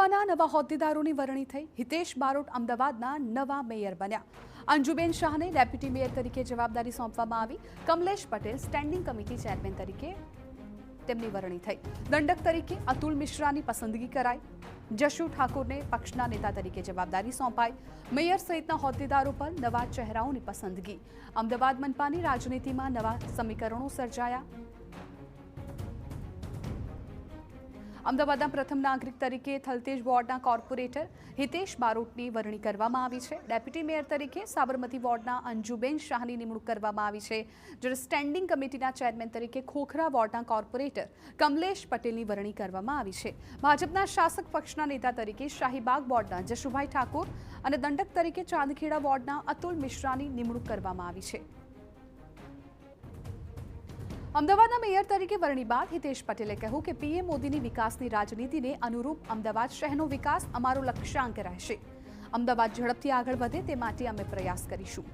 ભાજપાના નવા હોદ્દેદારોની વરણી થઈ। હિતેશ બારોટ અમદાવાદના નવા મેયર બન્યા। અંજુબેન શાહને ડેપ્યુટી મેયર તરીકે જવાબદારી સોંપવામાં આવી। Kamlesh Patel standing committee chairman તરીકે તેમની વરણી થઈ। દંડક તરીકે અતુલ મિશ્રાની પસંદગી કરાઈ। જશુ ઠાકોરને પક્ષના નેતા તરીકે જવાબદારી સોંપાઈ। મેયર સહિતના હોદ્દેદારો પર નવા ચહેરાઓની પસંદગી। અમદાવાદ મનપાની રાજનીતિમાં નવા સમીકરણો સર્જાયા। અમદાવાદના પ્રથમ નાગરિક તરીકે થલતેજ વોર્ડના કોર્પોરેટર હિતેશ બારોટની વરણી કરવામાં આવી છે। ડેપ્યુટી મેયર તરીકે સાબરમતી વોર્ડના અંજુબેન શાહની નિમણૂક કરવામાં આવી છે, જ્યારે સ્ટેન્ડિંગ કમિટીના ચેરમેન તરીકે ખોખરા વોર્ડના કોર્પોરેટર કમલેશ પટેલની વરણી કરવામાં આવી છે। ભાજપના શાસક પક્ષના નેતા તરીકે શાહીબાગ વોર્ડના જશુભાઈ ઠાકોર અને દંડક તરીકે ચાંદખેડા વોર્ડના અતુલ મિશ્રાની નિમણૂક કરવામાં આવી છે। અમદાવાદના મેયર તરીકે વરણી બાદ હિતેશ પટેલે કહ્યું કે પીએમ મોદીની વિકાસની રાજનીતિને અનુરૂપ અમદાવાદ શહેરનો વિકાસ અમારો લક્ષ્યાંક રહેશે। અમદાવાદ ઝડપથી આગળ વધે તે માટે અમે પ્રયાસ કરીશું।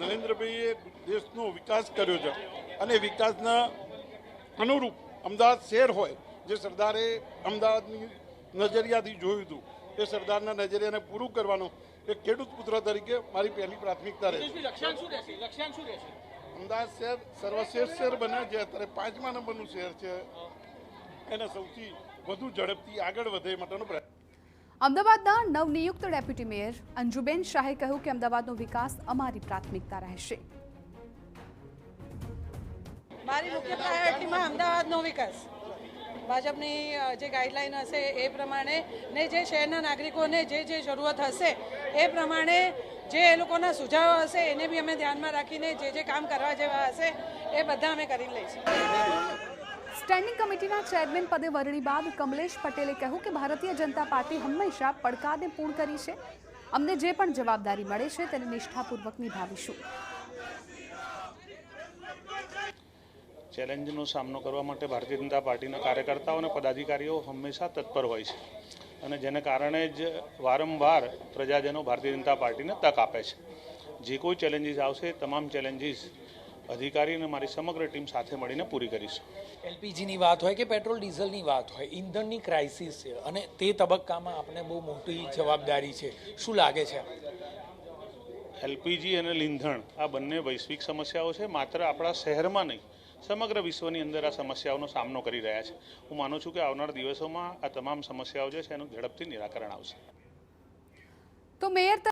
નરેન્દ્રભાઈએ દેશનો વિકાસ કર્યો છે અને વિકાસના અનુરૂપ અમદાવાદ શહેર હોય, જે સરદારે અમદાવાદની નજરિયાથી જોયું હતું, એ સરદારના નજરિયાને પૂરું કરવાનો એક ખેડૂત પુત્ર તરીકે મારી પહેલી પ્રાથમિકતા રહેશે। અમદાવાદ શહેર સર્વશ્રેષ્ઠ શહેર બને, જે અત્યારે 5મા નંબરનું શહેર છે, એને સૌથી વધુ ઝડપથી આગળ વધે માટેનો પ્રયાસ। અમદાવાદના નવનિયુક્ત ડેપ્યુટી મેયર અંજુબેન શાહે કહ્યું કે અમદાવાદનો વિકાસ અમારી પ્રાથમિકતા રહેશે। મારી મુખ્ય પ્રાયોરિટીમાં અમદાવાદનો વિકાસ, ભાજપની જે ગાઈડલાઈન હશે એ પ્રમાણે ને જે શહેરના નાગરિકોને જે જરૂરત હશે એ પ્રમાણે જે એ લોકોના સુઝાવ હશે એને બી અમે ધ્યાનમાં રાખીને જે કામ કરવા જેવા હશે એ બધા અમે કરી લઈશું। સ્ટેન્ડિંગ કમિટીના ચેરમેન પદે વરણી બાદ કમલેશ પટેલે કહ્યું કે ભારતીય જનતા પાર્ટી હંમેશા પડકારને પૂર્ણ કરી છે। અમને જે પણ જવાબદારી મળે છે તેને નિષ્ઠાપૂર્વક નિભાવીશું। ચેલેન્જનો સામનો કરવા માટે ભારતીય જનતા પાર્ટીના કાર્યકર્તાઓ અને પદાધિકારીઓ હંમેશા તત્પર હોય છે, અને જેને કારણે જ વારંવાર પ્રજાજનો ભારતીય જનતા પાર્ટીને તક આપે છે। જે કોઈ ચેલેન્જીસ આવશે તમામ ચેલેન્જીસ અધિકારી અને મારી સમગ્ર ટીમ સાથે મળીને પૂરી કરીશું। એલપીજીની વાત હોય કે પેટ્રોલ ડીઝલની વાત હોય, ઈંધણની ક્રાઇસિસ છે અને તે તબક્કામાં આપણે બહુ મોટી જવાબદારી છે। શું લાગે છે? એલપીજી અને ઈંધણ આ બંને વૈશ્વિક સમસ્યાઓ છે, માત્ર આપણા શહેરમાં નહીં સમગ્ર વિશ્વની અંદર આ સમસ્યાઓનો સામનો કરી રહ્યા છે। હું માનું છું કે આવનારા દિવસોમાં આ તમામ સમસ્યાઓ જે છે એનું ઝડપથી નિરાકરણ આવશે। તો મેયર